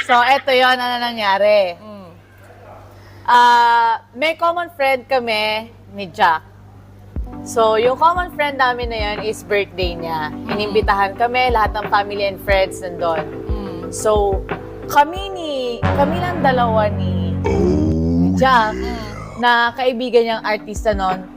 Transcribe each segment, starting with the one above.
So, eto yon ano nangyari. May common friend kami ni Jack. So, yung common friend namin na yun is birthday niya. Inimbitahan kami, lahat ng family and friends nandun. So, kami lang dalawa ni Jack na kaibigan niyang artista noon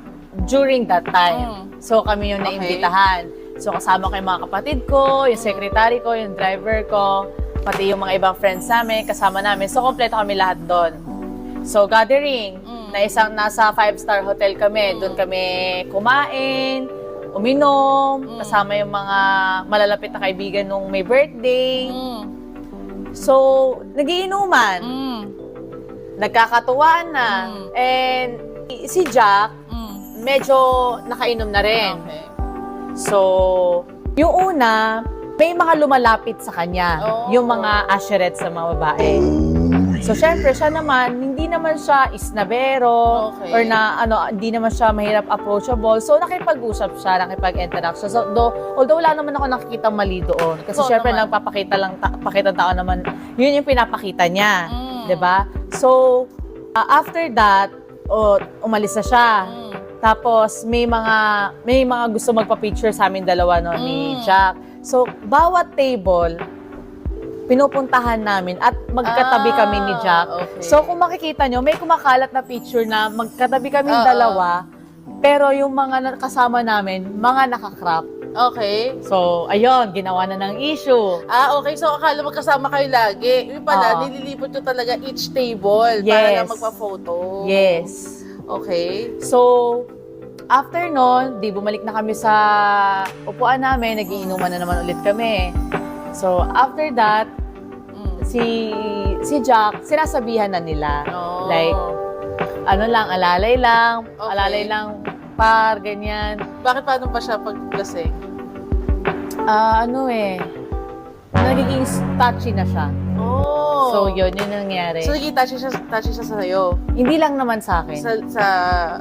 during that time. So, kami yung naimbitahan. So, kasama ko yung mga kapatid ko, yung secretary ko, yung driver ko, pati yung mga ibang friends namin, kasama namin. So, kompleto kami lahat doon. So, gathering, nasa 5-star hotel kami. Doon kami kumain, uminom, kasama yung mga malalapit na kaibigan nung may birthday. So, nagiinuman. Nagkakatuwaan na. And si Jack, medyo nakainom na rin. Okay. So, yung una, may mga lumalapit sa kanya. Yung mga usherettes sa mga babae. So, syempre, siya naman, hindi naman siya isnabero or na, hindi naman siya mahirap approachable. So, nakipag-usap siya, nakipag-interact siya. So, although wala naman ako nakikita mali doon. Kasi syempre, pakita tao naman, yun yung pinapakita niya. Diba? So, after that, umalis na siya. Tapos, may mga gusto magpa-picture sa amin dalawa no, ni Jack. So, bawat table, pinupuntahan namin at magkatabi kami ni Jack. Okay. So, kung makikita nyo, may kumakalat na picture na magkatabi kami dalawa, pero yung mga kasama namin, mga nakakrap. Okay. So, ayun, ginawa na ng issue. Okay. So, akala magkasama kayo lagi. Yung pala, nililipot nyo talaga each table para lang magpa-photo. Yes. Okay. So, after nun, bumalik na kami sa upuan namin, nagiinuman na naman ulit kami. So, after that, si Jack, sinasabihan na nila. Like, alalay lang, par, ganyan. Bakit paano pa siya paglasing? Nagiging touchy na siya. So, yun nangyari. So, naging touchy siya sa'yo? Hindi lang naman sa akin. Sa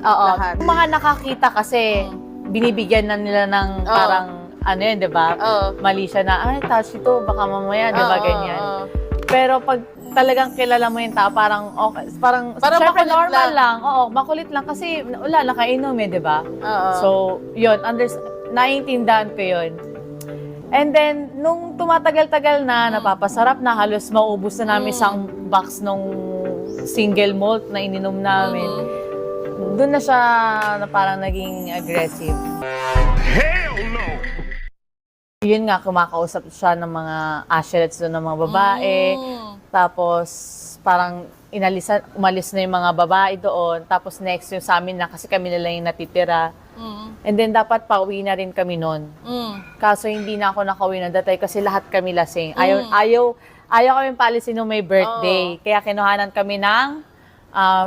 lahat? Yung mga nakakita kasi, binibigyan na nila ng parang, di ba? Mali siya na, touchy to, baka mamaya, di ba, ganyan. Pero pag talagang kilala mo yung tao, parang okay, parang syempre normal lang. Oo, makulit lang kasi wala, nakainom di ba? So, yun, naiintindihan ko yun. And then, nung tumatagal-tagal na, napapasarap na, halos maubos na namin isang box nung single malt na ininom namin. Doon na siya na parang naging aggressive. Hell no! Yun nga, kumakausap siya ng mga usherettes doon ng mga babae. Tapos, parang umalis na yung mga babae doon. Tapos next yung sa amin na kasi kami na lang yung natitira. And then dapat pauwi na rin kami noon. Kaso hindi na ako nakauwi na datay kasi lahat kami lasing. Ayaw kami paalisin nung may birthday. Kaya kinuhanan kami ng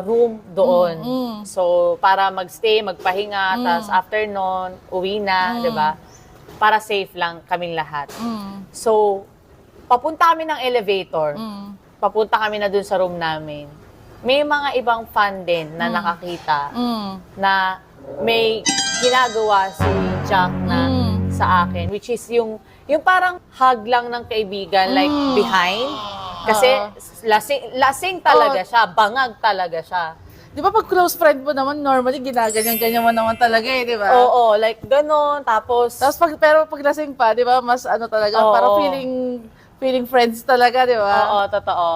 room doon. So, para magstay, magpahinga, tapos after noon, uwi na, di ba? Para safe lang kaming lahat. So, papunta kami ng elevator. Papunta kami na dun sa room namin. May mga ibang fan din na nakakita na may ginagawa si Jack na sa akin, which is yung parang hug lang ng kaibigan, like behind. Kasi lasing talaga siya, bangag talaga siya. Di ba pag close friend mo naman, normally ginaganyan-ganyan mo naman talaga di ba? Oo, like ganon. Tapos pero pag lasing pa, di ba, mas talaga, parang feeling friends talaga, di ba? Oo, totoo.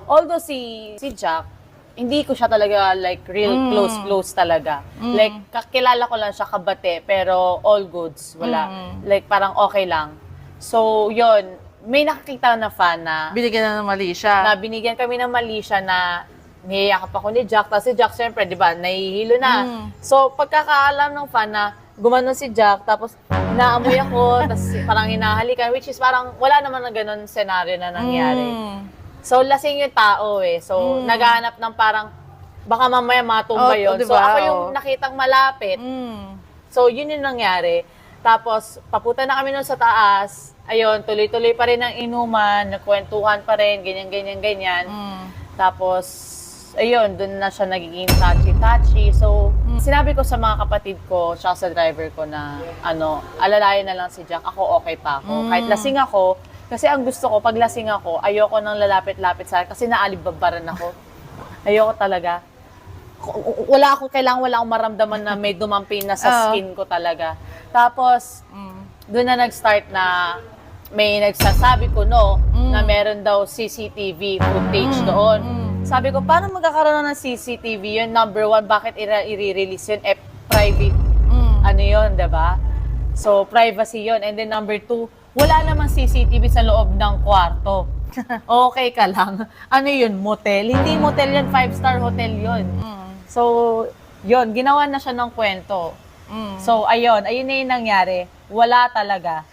Although si Jack, hindi ko siya talaga like real close talaga. Like, kakilala ko lang siya kabate, pero all goods, wala. Like, parang okay lang. So, yon may nakakita na fan na Binigyan na ng mali siya. na binigyan kami ng mali siya na niyayakap ako ni Jack. Tapos si Jack, syempre, di ba, nahihilo na. So, pagkakaalam ng fan na gumanon si Jack, tapos naamoy ako, tapos parang hinahalikan, which is parang wala naman na ganun scenario na nangyari. So, lasing yung tao So, naghahanap ng parang, baka mamaya matumba yun. diba? So, ako yung nakitang malapit. So, yun yung nangyari. Tapos, papunta na kami nun sa taas. Ayun, tuloy-tuloy pa rin ang inuman, nagkwentuhan pa rin, ganyan. Tapos, ayun, doon na siya nagiging touchy-touchy. So, sinabi ko sa mga kapatid ko, tsaka sa driver ko na, alalayan na lang si Jack, ako okay pa ako. Kahit lasing ako, Kasi ang gusto ko, pag lasing ako, ayoko nang lalapit-lapit sa akin kasi naalibabaran ako. Ayoko talaga. Wala akong maramdaman na may dumampi na sa skin ko talaga. Tapos, doon na nag-start na may nagsasabi ko, na meron daw CCTV footage doon. Sabi ko, paano magkakaroon ng CCTV yun? Number one, bakit i-release yun? Private. Ano yun, diba? So, privacy yun. And then number two, wala namang CCTV sa loob ng kwarto. Okay ka lang. Ano yun, motel? Hindi motel yun, 5-star hotel yun. So, yun, ginawa na siya ng kwento. So, ayun na yung nangyari. Wala talaga.